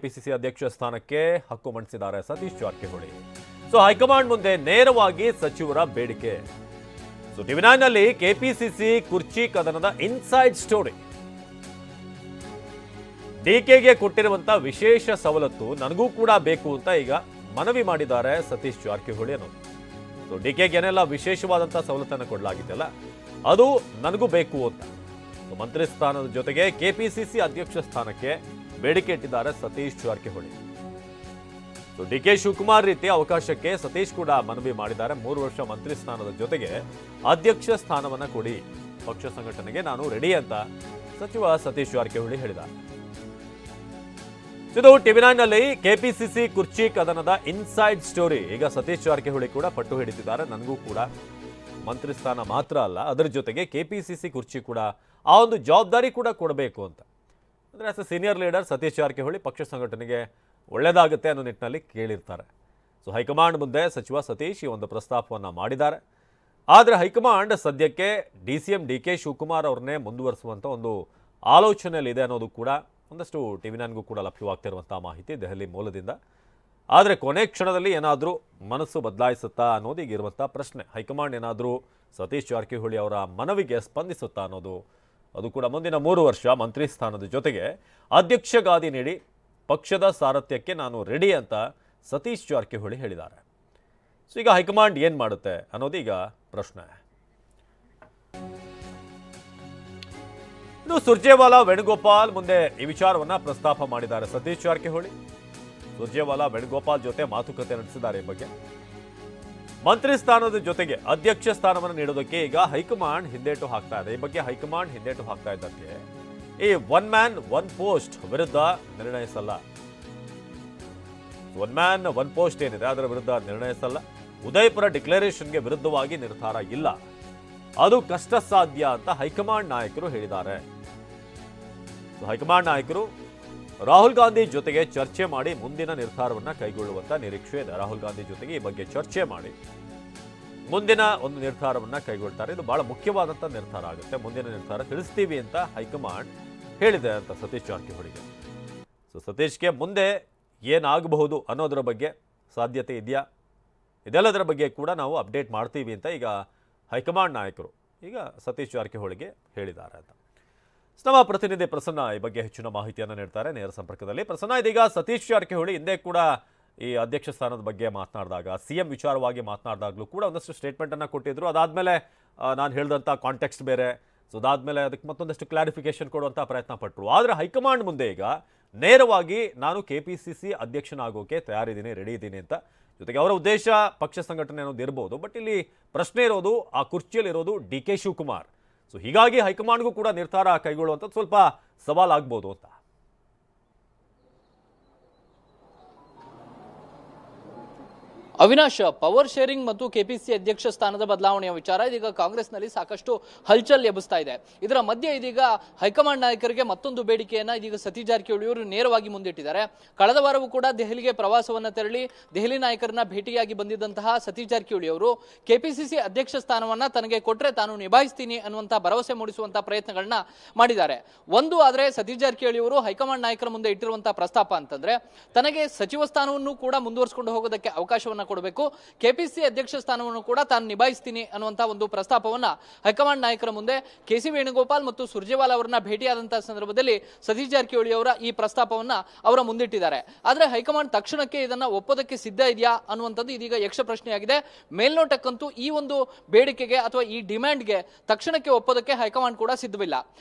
KPCC ಅಧ್ಯಕ್ಷ ಸ್ಥಾನಕ್ಕೆ ಹಕ್ಕು ಮಂಡಿಸಿದ್ದಾರೆ ಸತೀಶ್ ಜಾರಕಿಹೊಳಿ. ಸೊ ಹೈಕಮಾಂಡ್ ಮುಂದೆ ನೇರವಾಗಿ ಸಚಿವರ ಬೇಡಿಕೆ. ಸೊ ಟಿವಿ9 ನಲ್ಲಿ ಕೆಪಿಸಿಸಿ ಕುರ್ಚಿ ಕದನದ ಇನ್ಸೈಡ್ ಸ್ಟೋರಿ. ಡಿಕೆಗೆ ಕೊಟ್ಟಿರುವಂತಹ ವಿಶೇಷ ಸವಲತ್ತು ನನಗೂ ಕೂಡ ಬೇಕು ಅಂತ ಈಗ ಮನವಿ ಮಾಡಿದ್ದಾರೆ ಸತೀಶ್ ಜಾರಕಿಹೊಳಿ ಅನ್ನೋದು. ಸೊ ಡಿಕೆಗೆ ಏನೆಲ್ಲ ವಿಶೇಷವಾದಂತಹ ಸವಲತ್ತನ್ನು ಕೊಡಲಾಗಿದೆಯಲ್ಲ ಅದು ನನಗೂ ಬೇಕು ಅಂತ. ಸೊ ಮಂತ್ರಿ ಸ್ಥಾನದ ಜೊತೆಗೆ ಕೆಪಿಸಿಸಿ ಅಧ್ಯಕ್ಷ ಸ್ಥಾನಕ್ಕೆ ಬೇಡಿಕೆ ಇಟ್ಟಿದ್ದಾರೆ ಸತೀಶ್ ಜಾರಕಿಹೊಳಿ. ಸೊ ಡಿಕೆ ಶಿವಕುಮಾರ್ ರೀತಿಯ ಅವಕಾಶಕ್ಕೆ ಸತೀಶ್ ಕೂಡ ಮನವಿ ಮಾಡಿದ್ದಾರೆ. 3 ವರ್ಷ ಮಂತ್ರಿ ಸ್ಥಾನದ ಜೊತೆಗೆ ಅಧ್ಯಕ್ಷ ಸ್ಥಾನವನ್ನ ಕೊಡಿ, ಪಕ್ಷ ಸಂಘಟನೆಗೆ ನಾನು ರೆಡಿ ಅಂತ ಸಚಿವ ಸತೀಶ್ ಜಾರಕಿಹೊಳಿ ಹೇಳಿದ್ದಾರೆ. ಇದು ಟಿವಿ9 ನಲ್ಲಿ ಕೆಪಿಸಿಸಿ ಕುರ್ಚಿ ಕದನದ ಇನ್ಸೈಡ್ ಸ್ಟೋರಿ. ಈಗ ಸತೀಶ್ ಜಾರಕಿಹೊಳಿ ಕೂಡ ಪಟ್ಟು ಹಿಡಿದಿದ್ದಾರೆ, ನನಗೂ ಕೂಡ ಮಂತ್ರಿ ಸ್ಥಾನ ಮಾತ್ರ ಅಲ್ಲ ಅದರ ಜೊತೆಗೆ ಕೆಪಿಸಿಸಿ ಕುರ್ಚಿ ಕೂಡ ಆ ಒಂದು ಜವಾಬ್ದಾರಿ ಕೂಡ ಕೊಡಬೇಕು ಅಂತ. ಅಂದರೆ as A senior leader Satish Jarkiholi ಪಕ್ಷ ಸಂಘಟನೆಗೆ ಒಳ್ಳೆಯದಾಗುತ್ತೆ ಅನ್ನೋ ನಿಟ್ಟಿನಲ್ಲಿ ಕೇಳಿರ್ತಾರೆ. ಸೊ ಹೈಕಮಾಂಡ್ ಮುಂದೆ ಸಚಿವ ಸತೀಶ್ ಈ ಒಂದು ಪ್ರಸ್ತಾಪವನ್ನು ಮಾಡಿದ್ದಾರೆ. ಆದರೆ ಹೈಕಮಾಂಡ್ ಸದ್ಯಕ್ಕೆ DCM DK ಶಿವಕುಮಾರ್ ಅವ್ರನ್ನೇ ಮುಂದುವರಿಸುವಂಥ ಒಂದು ಆಲೋಚನೆಯಲ್ಲಿದೆ ಅನ್ನೋದು ಕೂಡ ಒಂದಷ್ಟು ಟಿವಿ9ಗೂ ಕೂಡ ಲಭ್ಯವಾಗ್ತಿರುವಂಥ ಮಾಹಿತಿ ದೆಹಲಿ ಮೂಲದಿಂದ. ಆದರೆ ಕೊನೆ ಕ್ಷಣದಲ್ಲಿ ಏನಾದರೂ ಮನಸ್ಸು ಬದಲಾಯಿಸುತ್ತಾ ಅನ್ನೋದು ಈಗ ಇರುವಂಥ ಪ್ರಶ್ನೆ. ಹೈಕಮಾಂಡ್ ಏನಾದರೂ ಸತೀಶ್ ಜಾರಕಿಹೊಳಿ ಅವರ ಮನವಿಗೆ ಸ್ಪಂದಿಸುತ್ತಾ ಅನ್ನೋದು, ಅದು ಕೂಡ ಮುಂದಿನ 3 ವರ್ಷ ಮಂತ್ರಿ ಸ್ಥಾನದ ಜೊತೆಗೆ ಅಧ್ಯಕ್ಷ ಗಾದಿ ನೀಡಿ ಪಕ್ಷದ ಸಾರಥ್ಯಕ್ಕೆ ನಾನು ರೆಡಿ ಅಂತ ಸತೀಶ್ ಜಾರಕಿಹೊಳಿ ಹೇಳಿದ್ದಾರೆ. ಸೊ ಈಗ ಹೈಕಮಾಂಡ್ ಏನು ಮಾಡುತ್ತೆ ಅನ್ನೋದು ಈಗ ಪ್ರಶ್ನೆ. ಇನ್ನು ಸುರ್ಜೇವಾಲಾ ವೇಣುಗೋಪಾಲ್ ಮುಂದೆ ಈ ವಿಚಾರವನ್ನ ಪ್ರಸ್ತಾಪ ಮಾಡಿದ್ದಾರೆ ಸತೀಶ್ ಜಾರಕಿಹೊಳಿ. ಸುರ್ಜೇವಾಲಾ ವೇಣುಗೋಪಾಲ್ ಜೊತೆ ಮಾತುಕತೆ ನಡೆಸಿದ್ದಾರೆ. ಈ ಬಗ್ಗೆ ಮಂತ್ರಿ ಸ್ಥಾನದ ಜೊತೆಗೆ ಅಧ್ಯಕ್ಷ ಸ್ಥಾನವನ್ನು ನೀಡೋದಕ್ಕೆ ಈಗ ಹೈಕಮಾಂಡ್ ಹಿಂದೇಟು ಹಾಕ್ತಾ ಇದೆ. ಈ ಬಗ್ಗೆ ಹೈಕಮಾಂಡ್ ಹಿಂದೇಟು ಹಾಕ್ತಾ ಇದ್ದಕ್ಕೆ ಈ 1 ಮ್ಯಾನ್ 1 ಪೋಸ್ಟ್ ವಿರುದ್ಧ ನಿರ್ಣಯಿಸಲ್ಲ. 1 ಮ್ಯಾನ್ 1 ಪೋಸ್ಟ್ ಏನಿದೆ ಅದರ ವಿರುದ್ಧ ನಿರ್ಣಯಿಸಲ್ಲ. ಉದಯಪುರ ಡಿಕ್ಲರೇಷನ್ಗೆ ವಿರುದ್ಧವಾಗಿ ನಿರ್ಧಾರ ಇಲ್ಲ, ಅದು ಕಷ್ಟ ಸಾಧ್ಯ ಅಂತ ಹೈಕಮಾಂಡ್ ನಾಯಕರು ಹೇಳಿದ್ದಾರೆ. ಹೈಕಮಾಂಡ್ ನಾಯಕರು ರಾಹುಲ್ ಗಾಂಧಿ ಜೊತೆಗೆ ಚರ್ಚೆ ಮಾಡಿ ಮುಂದಿನ ನಿರ್ಧಾರವನ್ನ ಕೈಗೊಳ್ಳುವಂತ ನಿರೀಕ್ಷೆ ಇದೆ. ರಾಹುಲ್ ಗಾಂಧಿ ಜೊತೆಗೆ ಈ ಬಗ್ಗೆ ಚರ್ಚೆ ಮಾಡಿ ಮುಂದಿನ ಒಂದು ನಿರ್ಧಾರವನ್ನ ಕೈಗೊಳ್ತಾರೆ. ಇದು ಬಹಳ ಮುಖ್ಯವಾದಂತ ನಿರ್ಧಾರ ಆಗುತ್ತೆ. ಮುಂದಿನ ನಿರ್ಧಾರ ತಿಳಿಸ್ತೀವಿ ಅಂತ ಹೈಕಮಾಂಡ್ ಹೇಳಿದೆ ಅಂತ ಸತೀಶ್ ಜಾರಕಿಹೊಳಿಗೆ. ಸೊ ಸತೀಶ್ಗೆ ಮುಂದೆ ಏನಾಗಬಹುದು ಅನ್ನೋದರ ಬಗ್ಗೆ ಸಾಧ್ಯತೆ ಇದೆಯಾ, ಇದೆಲ್ಲದರ ಬಗ್ಗೆ ಕೂಡ ನಾವು ಅಪ್ಡೇಟ್ ಮಾಡ್ತೀವಿ ಅಂತ ಈಗ ಹೈಕಮಾಂಡ್ ನಾಯಕರು ಈಗ ಸತೀಶ್ ಜಾರಕಿಹೊಳಿಗೆ ಹೇಳಿದ್ದಾರೆ ಅಂತ. ನಮ್ಮ ಪ್ರತಿನಿಧಿ ಪ್ರಸನ್ನ ಈ ಬಗ್ಗೆ ಹೆಚ್ಚಿನ ಮಾಹಿತಿಯನ್ನು ನೀಡ್ತಾರೆ ನೇರ ಸಂಪರ್ಕದಲ್ಲಿ. ಪ್ರಸನ್ನ, ಇದೀಗ ಸತೀಶ್ ಜಾರಕಿಹೊಳಿ ಹಿಂದೆ ಕೂಡ ಈ ಅಧ್ಯಕ್ಷ ಸ್ಥಾನದ ಬಗ್ಗೆ ಮಾತನಾಡಿದಾಗ, CM ವಿಚಾರವಾಗಿ ಮಾತನಾಡಿದಾಗಲೂ ಕೂಡ ಒಂದಷ್ಟು ಸ್ಟೇಟ್ಮೆಂಟ್ ಅನ್ನು ಕೊಟ್ಟಿದ್ರು. ಅದಾದ್ಮೇಲೆ ನಾನು ಹೇಳಿದಂಥ ಕಾಂಟೆಕ್ಸ್ಟ್ ಬೇರೆ, ಸೊ ಅದಾದ್ಮೇಲೆ ಅದಕ್ಕೆ ಮತ್ತೊಂದಷ್ಟು ಕ್ಲಾರಿಫಿಕೇಶನ್ ಕೊಡುವಂಥ ಪ್ರಯತ್ನ ಪಟ್ಟರು. ಆದರೆ ಹೈಕಮಾಂಡ್ ಮುಂದೆ ಈಗ ನೇರವಾಗಿ ನಾನು KPCC ಅಧ್ಯಕ್ಷನಾಗೋಕೆ ತಯಾರಿದ್ದೀನಿ, ರೆಡಿ ಇದ್ದೀನಿ ಅಂತ. ಜೊತೆಗೆ ಅವರ ಉದ್ದೇಶ ಪಕ್ಷ ಸಂಘಟನೆ ಅನ್ನೋದು ಇರ್ಬೋದು, ಬಟ್ ಇಲ್ಲಿ ಪ್ರಶ್ನೆ ಇರೋದು ಆ ಕುರ್ಚಿಯಲ್ಲಿರೋದು DK ಶಿವಕುಮಾರ್. ಸೊ ಹೀಗಾಗಿ ಹೈಕಮಾಂಡ್ಗೂ ಕೂಡ ನಿರ್ಧಾರ ಕೈಗೊಳ್ಳುವಂಥದ್ದು ಸ್ವಲ್ಪ ಸವಾಲಾಗ್ಬೋದು ಅಂತ. ಅವಿನಾಶ್, ಪವರ್ ಶೇರಿಂಗ್ ಮತ್ತು ಕೆಪಿಸಿಸಿ ಅಧ್ಯಕ್ಷ ಸ್ಥಾನದ ಬದಲಾವಣೆಯ ವಿಚಾರ ಇದೀಗ ಕಾಂಗ್ರೆಸ್ನಲ್ಲಿ ಸಾಕಷ್ಟು ಹಲ್ಚಲ್ ಎಬ್ಬಿಸ್ತಾ ಇದೆ. ಇದರ ಮಧ್ಯೆ ಇದೀಗ ಹೈಕಮಾಂಡ್ ನಾಯಕರಿಗೆ ಮತ್ತೊಂದು ಬೇಡಿಕೆಯನ್ನ ಇದೀಗ ಸತೀಶ್ ಜಾರಕಿಹೊಳಿ ಅವರು ನೇರವಾಗಿ ಮುಂದಿಟ್ಟಿದ್ದಾರೆ. ಕಳೆದ ವಾರವೂ ಕೂಡ ದೆಹಲಿಗೆ ಪ್ರವಾಸವನ್ನ ತೆರಳಿ ದೆಹಲಿ ನಾಯಕರನ್ನ ಭೇಟಿಯಾಗಿ ಬಂದಿದ್ದಂತಹ ಸತೀಶ್ ಜಾರಕಿಹೊಳಿ ಅವರು ಕೆಪಿಸಿಸಿ ಅಧ್ಯಕ್ಷ ಸ್ಥಾನವನ್ನ ತನಗೆ ಕೊಟ್ರೆ ತಾನು ನಿಭಾಯಿಸ್ತೀನಿ ಅನ್ನುವಂತಹ ಭರವಸೆ ಮೂಡಿಸುವಂತಹ ಪ್ರಯತ್ನಗಳನ್ನ ಮಾಡಿದ್ದಾರೆ. ಒಂದು ಆದ್ರೆ ಸತೀಶ್ ಜಾರಕಿಹೊಳಿ ಅವರು ಹೈಕಮಾಂಡ್ ನಾಯಕರ ಮುಂದೆ ಇಟ್ಟಿರುವಂತಹ ಪ್ರಸ್ತಾಪ ಅಂತಂದ್ರೆ ತನಗೆ ಸಚಿವ ಸ್ಥಾನವನ್ನು ಕೂಡ ಮುಂದುವರಿಸಿಕೊಂಡು ಹೋಗೋದಕ್ಕೆ ಅವಕಾಶವನ್ನ ಕೊಡಬೇಕು, ಕೆಪಿಸಿಸಿ ಅಧ್ಯಕ್ಷ ಸ್ಥಾನವನ್ನು ಕೂಡ ತಾನು ನಿಭಾಯಿಸ್ತೀನಿ ಅನ್ನುವಂತಹ ಒಂದು ಪ್ರಸ್ತಾಪವನ್ನ ಹೈಕಮಾಂಡ್ ನಾಯಕರ ಮುಂದೆ KC ವೇಣುಗೋಪಾಲ್ ಮತ್ತು ಸುರ್ಜೇವಾಲಾ ಅವರನ್ನ ಭೇಟಿಯಾದಂತಹ ಸಂದರ್ಭದಲ್ಲಿ ಸತೀಶ್ ಜಾರಕಿಹೊಳಿ ಅವರ ಈ ಪ್ರಸ್ತಾಪವನ್ನ ಅವರ ಮುಂದಿಟ್ಟಿದ್ದಾರೆ. ಆದ್ರೆ ಹೈಕಮಾಂಡ್ ತಕ್ಷಣಕ್ಕೆ ಇದನ್ನ ಒಪ್ಪೋದಕ್ಕೆ ಸಿದ್ಧ ಇದೆಯಾ ಅನ್ನುವಂಥದ್ದು ಇದೀಗ ಯಕ್ಷ ಪ್ರಶ್ನೆಯಾಗಿದೆ. ಮೇಲ್ನೋಟಕ್ಕಂತೂ ಈ ಒಂದು ಬೇಡಿಕೆಗೆ ಅಥವಾ ಈ ಡಿಮ್ಯಾಂಡ್ಗೆ ತಕ್ಷಣಕ್ಕೆ ಒಪ್ಪೋದಕ್ಕೆ ಹೈಕಮಾಂಡ್ ಕೂಡ ಸಿದ್ಧವಿಲ್ಲ.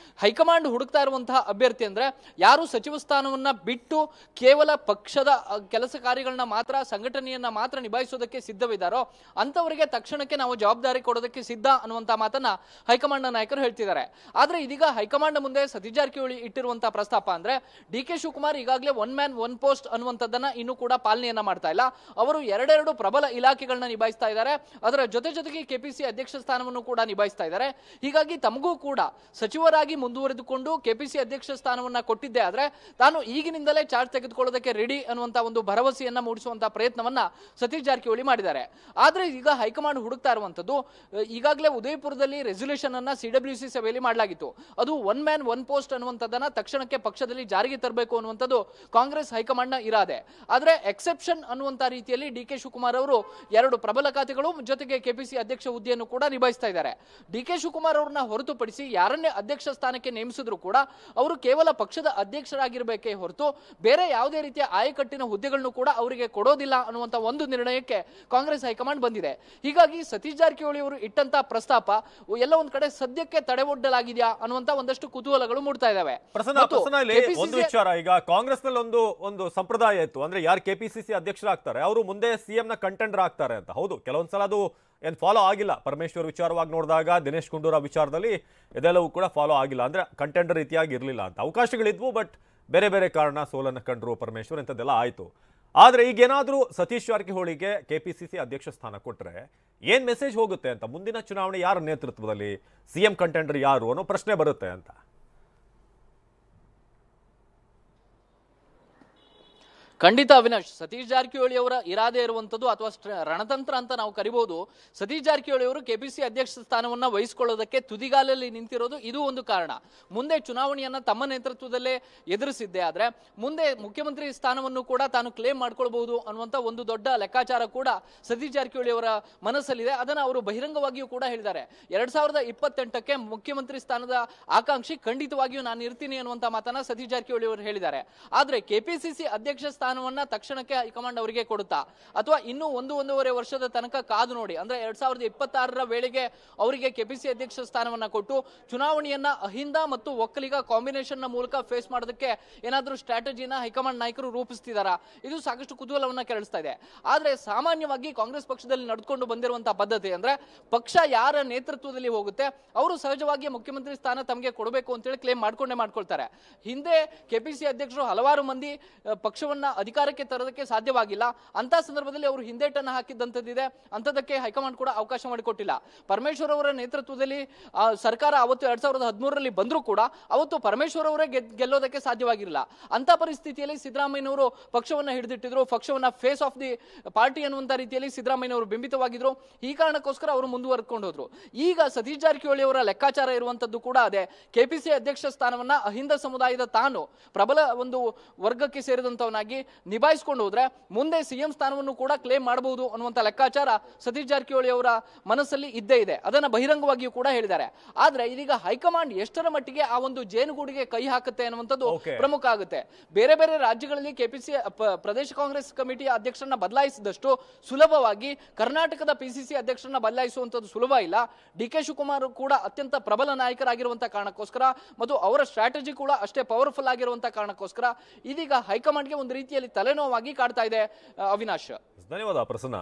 ಹೈಕಮಾಂಡ್ ಹುಡುಕ್ತಾ ಇರುವಂತಹ ಅಭ್ಯರ್ಥಿ ಅಂದ್ರೆ ಯಾರು ಸಚಿವ ಸ್ಥಾನವನ್ನ ಬಿಟ್ಟು ಕೇವಲ ಪಕ್ಷದ ಕೆಲಸ ಕಾರ್ಯಗಳನ್ನ ಮಾತ್ರ, ಸಂಘಟನೆಯನ್ನ ಮಾತ್ರ ನಿಭಾಯಿಸೋದಕ್ಕೆ ಸಿದ್ಧವಿದ್ದಾರೋ ಅಂತವರಿಗೆ ತಕ್ಷಣಕ್ಕೆ ನಾವು ಜವಾಬ್ದಾರಿ ಕೊಡೋದಕ್ಕೆ ಸಿದ್ಧ ಅನ್ನುವಂತ ಮಾತನ್ನ ಹೈಕಮಾಂಡ್ ನಾಯಕರು ಹೇಳ್ತಿದ್ದಾರೆ. ಆದ್ರೆ ಇದೀಗ ಹೈಕಮಾಂಡ್ ಮುಂದೆ ಸತೀಶ್ ಜಾರಕಿಹೊಳಿ ಇಟ್ಟಿರುವಂತಹ ಪ್ರಸ್ತಾಪ ಅಂದ್ರೆ DK ಶಿವಕುಮಾರ್ ಈಗಾಗಲೇ 1 ಮ್ಯಾನ್ 1 ಪೋಸ್ಟ್ ಅನ್ನುವಂಥದ್ದನ್ನ ಇನ್ನೂ ಕೂಡ ಪಾಲನೆಯನ್ನ ಮಾಡ್ತಾ ಇಲ್ಲ. ಅವರು ಎರಡೆರಡು ಪ್ರಬಲ ಇಲಾಖೆಗಳನ್ನ ನಿಭಾಯಿಸ್ತಾ ಇದ್ದಾರೆ, ಅದರ ಜೊತೆಗೆ KPCC ಅಧ್ಯಕ್ಷ ಸ್ಥಾನವನ್ನು ಕೂಡ ನಿಭಾಯಿಸ್ತಾ ಇದ್ದಾರೆ. ಹೀಗಾಗಿ ತಮಗೂ ಕೂಡ ಸಚಿವರಾಗಿ ಮುಂದುವರೆದುಕೊಂಡು KPCC ಅಧ್ಯಕ್ಷ ಸ್ಥಾನವನ್ನ ಕೊಟ್ಟಿದ್ದೆ ಆದ್ರೆ ತಾನು ಈಗಿನಿಂದಲೇ ಚಾರ್ಜ್ ತೆಗೆದುಕೊಳ್ಳೋದಕ್ಕೆ ರೆಡಿ ಅನ್ನುವಂತ ಒಂದು ಭರವಸೆಯನ್ನ ಮೂಡಿಸುವಂತಹ ಪ್ರಯತ್ನವನ್ನ ಸತೀಶ್ ಸತೀಶ್ ಜಾರಕಿಹೊಳಿ ಮಾಡಿದ್ದಾರೆ. ಆದ್ರೆ ಈಗ ಹೈಕಮಾಂಡ್ ಹುಡುಕ್ತಾ ಇರುವಂತದ್ದು, ಈಗಾಗಲೇ ಉದಯಪುರದಲ್ಲಿ ರೆಸಲ್ಯೂಷನ್ ಅನ್ನ CWC ಸಭೆಯಲ್ಲಿ ಮಾಡಲಾಗಿತ್ತು. ಅದು ಒನ್ ಮ್ಯಾನ್ ಒನ್ ಪೋಸ್ಟ್ ಅನ್ನುವಂಥದ್ದನ್ನ ತಕ್ಷಣಕ್ಕೆ ಪಕ್ಷದಲ್ಲಿ ಜಾರಿಗೆ ತರಬೇಕು ಅನ್ನುವಂಥದ್ದು ಕಾಂಗ್ರೆಸ್ ಹೈಕಮಾಂಡ್ ನ ಇರಾದೆ. ಆದ್ರೆ ಎಕ್ಸೆಪ್ಷನ್ ಅನ್ನುವಂತ ರೀತಿಯಲ್ಲಿ DK ಶಿವಕುಮಾರ್ ಅವರು 2 ಪ್ರಬಲ ಖಾತೆಗಳು ಜೊತೆಗೆ KPC ಅಧ್ಯಕ್ಷ ಹುದ್ದೆಯನ್ನು ಕೂಡ ನಿಭಾಯಿಸ್ತಾ ಇದ್ದಾರೆ. DK ಶಿವಕುಮಾರ್ ಅವರನ್ನ ಹೊರತುಪಡಿಸಿ ಯಾರನ್ನೇ ಅಧ್ಯಕ್ಷ ಸ್ಥಾನಕ್ಕೆ ನೇಮಿಸಿದ್ರು ಕೂಡ ಅವರು ಕೇವಲ ಪಕ್ಷದ ಅಧ್ಯಕ್ಷರಾಗಿರಬೇಕೇ ಹೊರತು ಬೇರೆ ಯಾವುದೇ ರೀತಿಯ ಆಯಕಟ್ಟಿನ ಹುದ್ದೆಗಳನ್ನು ಕೂಡ ಅವರಿಗೆ ಕೊಡೋದಿಲ್ಲ ಅನ್ನುವಂತ ಒಂದು ನಿರ್ಣಯಕ್ಕೆ ಕಾಂಗ್ರೆಸ್ ಹೈಕಮಾಂಡ್ ಬಂದಿದೆ. ಹೀಗಾಗಿ ಸತೀಶ್ ಜಾರಕಿಹೊಳಿ ಅವರು ಇಟ್ಟಂತ ಪ್ರಸ್ತಾಪ ಎಲ್ಲ ಒಂದ್ ಕಡೆ ಸದ್ಯಕ್ಕೆ ತಡೆಗೊಡ್ಡಲಾಗಿದೆಯಾ ಅನ್ನುವಂತ ಒಂದಷ್ಟು ಕುತೂಹಲಗಳು ಮೂಡ್ತಾ ಇದಾವೆ. ಒಂದು ವಿಚಾರ, ಈಗ ಕಾಂಗ್ರೆಸ್ ನಲ್ಲಿ ಒಂದು ಸಂಪ್ರದಾಯ ಇತ್ತು, ಅಂದ್ರೆ ಯಾರು KPCC ಅಧ್ಯಕ್ಷರಾಗ್ತಾರೆ ಅವರು ಮುಂದೆ CM ನ ಕಂಟೆಂಡರ್ ಆಗ್ತಾರೆ ಅಂತ. ಹೌದು, ಕೆಲವೊಂದ್ಸಲ ಅದು ಏನ್ ಫಾಲೋ ಆಗಿಲ್ಲ. ಪರಮೇಶ್ವರ್ ವಿಚಾರವಾಗಿ ನೋಡಿದಾಗ ದಿನೇಶ್ ಗುಂಡೂರಾವ್ ವಿಚಾರದಲ್ಲಿ ಇದೆಲ್ಲವೂ ಕೂಡ ಫಾಲೋ ಆಗಿಲ್ಲ, ಅಂದ್ರೆ ಕಂಟೆಂಡರ್ ರೀತಿಯಾಗಿ ಇರಲಿಲ್ಲ ಅಂತ. ಅವಕಾಶಗಳಿದ್ವು, ಬಟ್ ಬೇರೆ ಬೇರೆ ಕಾರಣ ಸೋಲನ್ನು ಕಂಡ್ರು ಪರಮೇಶ್ವರ್, ಇಂಥದ್ದೆಲ್ಲ ಆಯ್ತು. ಆದ್ರೆ ಈಗೇನಾದ್ರೂ ಸತೀಶ್ ಜಾರಕಿಹೊಳಿಗೆ KPCC ಅಧ್ಯಕ್ಷ ಸ್ಥಾನ ಕೊಟ್ರೆ ಏನ್ ಮೆಸೇಜ್ ಹೋಗುತ್ತೆ ಅಂತ, ಮುಂದಿನ ಚುನಾವಣೆ ಯಾರ ನೇತೃತ್ವದಲ್ಲಿ, CM ಕಂಟೆಂಡರ್ ಯಾರು ಅನ್ನೋ ಪ್ರಶ್ನೆ ಬರುತ್ತೆ ಅಂತ. ಖಂಡಿತ ಅವಿನಾಶ್, ಸತೀಶ್ ಜಾರಕಿಹೊಳಿ ಅವರ ಇರಾದೆ ಇರುವಂತದ್ದು ಅಥವಾ ರಣತಂತ್ರ ಅಂತ ನಾವು ಕರಿಬಹುದು. ಸತೀಶ್ ಜಾರಕಿಹೊಳಿ ಅವರು KPC ಅಧ್ಯಕ್ಷ ಸ್ಥಾನವನ್ನ ವಹಿಸಿಕೊಳ್ಳೋದಕ್ಕೆ ತುದಿಗಾಲಲ್ಲಿ ನಿಂತಿರೋದು ಇದು ಒಂದು ಕಾರಣ. ಮುಂದೆ ಚುನಾವಣೆಯನ್ನ ತಮ್ಮ ನೇತೃತ್ವದಲ್ಲೇ ಎದುರಿಸಿದ್ದೆ ಆದ್ರೆ ಮುಂದೆ ಮುಖ್ಯಮಂತ್ರಿ ಸ್ಥಾನವನ್ನು ಕೂಡ ತಾನು ಕ್ಲೇಮ್ ಮಾಡ್ಕೊಳ್ಬಹುದು ಅನ್ನುವಂತ ಒಂದು ದೊಡ್ಡ ಲೆಕ್ಕಾಚಾರ ಕೂಡ ಸತೀಶ್ ಜಾರಕಿಹೊಳಿ ಅವರ ಮನಸ್ಸಲ್ಲಿದೆ. ಅದನ್ನ ಅವರು ಬಹಿರಂಗವಾಗಿಯೂ ಕೂಡ ಹೇಳಿದ್ದಾರೆ. 2028ಕ್ಕೆ ಮುಖ್ಯಮಂತ್ರಿ ಸ್ಥಾನದ ಆಕಾಂಕ್ಷಿ ಖಂಡಿತವಾಗಿಯೂ ನಾನು ಇರ್ತೀನಿ ಅನ್ನುವಂತ ಮಾತನ್ನ ಸತೀಶ್ ಜಾರಕಿಹೊಳಿ ಅವರು ಹೇಳಿದ್ದಾರೆ. ಆದ್ರೆ KPCC ಅಧ್ಯಕ್ಷ ಸ್ಥಾನವನ್ನ ತಕ್ಷಣಕ್ಕೆ ಹೈಕಮಾಂಡ್ ಅವರಿಗೆ ಕೊಡುತ್ತಾ ಅಥವಾ ಇನ್ನೂ 1-1.5 ವರ್ಷದ ತನಕ ಕಾದು ನೋಡಿ, ಅಂದ್ರೆ 2026ರ ವೇಳೆಗೆ ಅವರಿಗೆ KPCC ಅಧ್ಯಕ್ಷ ಸ್ಥಾನವನ್ನ ಕೊಟ್ಟು ಚುನಾವಣೆಯನ್ನ ಅಹಿಂದ ಮತ್ತು ಒಕ್ಕಲಿಗ ಕಾಂಬಿನೇಷನ್ ನ ಮೂಲಕ ಫೇಸ್ ಮಾಡೋದಕ್ಕೆ ಏನಾದ್ರೂ ಸ್ಟ್ರಾಟಜಿನ ಹೈಕಮಾಂಡ್ ನಾಯಕರು ರೂಪಿಸ್ತಿದಾರಾ? ಇದು ಸಾಕಷ್ಟು ಕುತೂಹಲವನ್ನ ಕೆರಳಿಸ್ತಾ ಇದೆ. ಆದ್ರೆ ಸಾಮಾನ್ಯವಾಗಿ ಕಾಂಗ್ರೆಸ್ ಪಕ್ಷದಲ್ಲಿ ನಡೆದುಕೊಂಡು ಬಂದಿರುವಂತಹ ಪದ್ಧತಿ ಅಂದ್ರೆ ಪಕ್ಷ ಯಾರ ನೇತೃತ್ವದಲ್ಲಿ ಹೋಗುತ್ತೆ ಅವರು ಸಹಜವಾಗಿ ಮುಖ್ಯಮಂತ್ರಿ ಸ್ಥಾನ ತಮಗೆ ಕೊಡಬೇಕು ಅಂತೇಳಿ ಕ್ಲೇಮ್ ಮಾಡ್ಕೊಳ್ತಾರೆ. ಹಿಂದೆ KPCC ಅಧ್ಯಕ್ಷರು ಹಲವಾರು ಮಂದಿ ಪಕ್ಷವನ್ನ ಅಧಿಕಾರಕ್ಕೆ ತರೋದಕ್ಕೆ ಸಾಧ್ಯವಾಗಿಲ್ಲ. ಅಂತ ಸಂದರ್ಭದಲ್ಲಿ ಅವರು ಹಿಂದೇಟನ್ನು ಹಾಕಿದ್ದಂಥದ್ದಿದೆ. ಅಂತದಕ್ಕೆ ಹೈಕಮಾಂಡ್ ಕೂಡ ಅವಕಾಶ ಮಾಡಿಕೊಟ್ಟಿಲ್ಲ. ಪರಮೇಶ್ವರ್ ಅವರ ನೇತೃತ್ವದಲ್ಲಿ ಸರ್ಕಾರ ಅವತ್ತು 2013ರಲ್ಲಿ ಬಂದರೂ ಕೂಡ ಅವತ್ತು ಪರಮೇಶ್ವರ್ ಅವರೇ ಗೆಲ್ಲೋದಕ್ಕೆ ಸಾಧ್ಯವಾಗಿರಲಿಲ್ಲ. ಅಂತ ಪರಿಸ್ಥಿತಿಯಲ್ಲಿ ಸಿದ್ದರಾಮಯ್ಯನವರು ಪಕ್ಷವನ್ನ ಹಿಡಿದಿಟ್ಟಿದ್ರು. ಪಕ್ಷವನ್ನ ಫೇಸ್ ಆಫ್ ದಿ ಪಾರ್ಟಿ ಅನ್ನುವಂತ ರೀತಿಯಲ್ಲಿ ಸಿದ್ದರಾಮಯ್ಯನವರು ಬಿಂಬಿತವಾಗಿದ್ರು. ಈ ಕಾರಣಕ್ಕೋಸ್ಕರ ಅವರು ಮುಂದುವರೆದುಕೊಂಡು ಹೋದ್ರು. ಈಗ ಸತೀಶ್ ಜಾರಕಿಹೊಳಿ ಅವರ ಲೆಕ್ಕಾಚಾರ ಇರುವಂತದ್ದು ಕೂಡ ಅದೇ. KPCC ಅಧ್ಯಕ್ಷ ಸ್ಥಾನವನ್ನ ಅಹಿಂದ ಸಮುದಾಯದ ತಾನು ಪ್ರಬಲ ಒಂದು ವರ್ಗಕ್ಕೆ ಸೇರಿದಂತವನಾಗಿ ನಿಭಾಯಿಸಿಕೊಂಡು ಹೋದ್ರೆ ಮುಂದೆ CM ಸ್ಥಾನವನ್ನು ಕೂಡ ಕ್ಲೇಮ್ ಮಾಡಬಹುದು ಅನ್ನುವಂತ ಲೆಕ್ಕಾಚಾರ ಸತೀಶ್ ಜಾರಕಿಹೊಳಿ ಅವರ ಮನಸ್ಸಲ್ಲಿ ಇದ್ದೇ ಇದೆ. ಅದನ್ನ ಬಹಿರಂಗವಾಗಿಯೂ ಕೂಡ ಹೇಳಿದ್ದಾರೆ. ಆದ್ರೆ ಇದೀಗ ಹೈಕಮಾಂಡ್ ಎಷ್ಟರ ಮಟ್ಟಿಗೆ ಆ ಒಂದು ಜೇನುಗೂಡಿಗೆ ಕೈ ಹಾಕುತ್ತೆ ಅನ್ನುವಂಥದ್ದು ಪ್ರಮುಖ ಆಗುತ್ತೆ. ಬೇರೆ ಬೇರೆ ರಾಜ್ಯಗಳಲ್ಲಿ KPCC ಪ್ರದೇಶ ಕಾಂಗ್ರೆಸ್ ಕಮಿಟಿಯ ಅಧ್ಯಕ್ಷರನ್ನ ಬದಲಾಯಿಸಿದಷ್ಟು ಸುಲಭವಾಗಿ ಕರ್ನಾಟಕದ PCC ಅಧ್ಯಕ್ಷರನ್ನ ಬದಲಾಯಿಸುವಂತದ್ದು ಸುಲಭ ಇಲ್ಲ. DK ಶಿವಕುಮಾರ್ ಕೂಡ ಅತ್ಯಂತ ಪ್ರಬಲ ನಾಯಕರಾಗಿರುವಂತಹ ಕಾರಣಕ್ಕೋಸ್ಕರ ಮತ್ತು ಅವರ ಸ್ಟ್ರಾಟಜಿ ಕೂಡ ಅಷ್ಟೇ ಪವರ್ಫುಲ್ ಆಗಿರುವಂತಹ ಕಾರಣಕ್ಕೋಸ್ಕರ ಇದೀಗ ಹೈಕಮಾಂಡ್ಗೆ ಒಂದು ರೀತಿಯಲ್ಲಿ ತಲೆನೋವಾಗಿ ಕಾಡ್ತಾ ಇದೆ. ಅವಿನಾಶ್, ಧನ್ಯವಾದ ಪ್ರಸನ್ನ.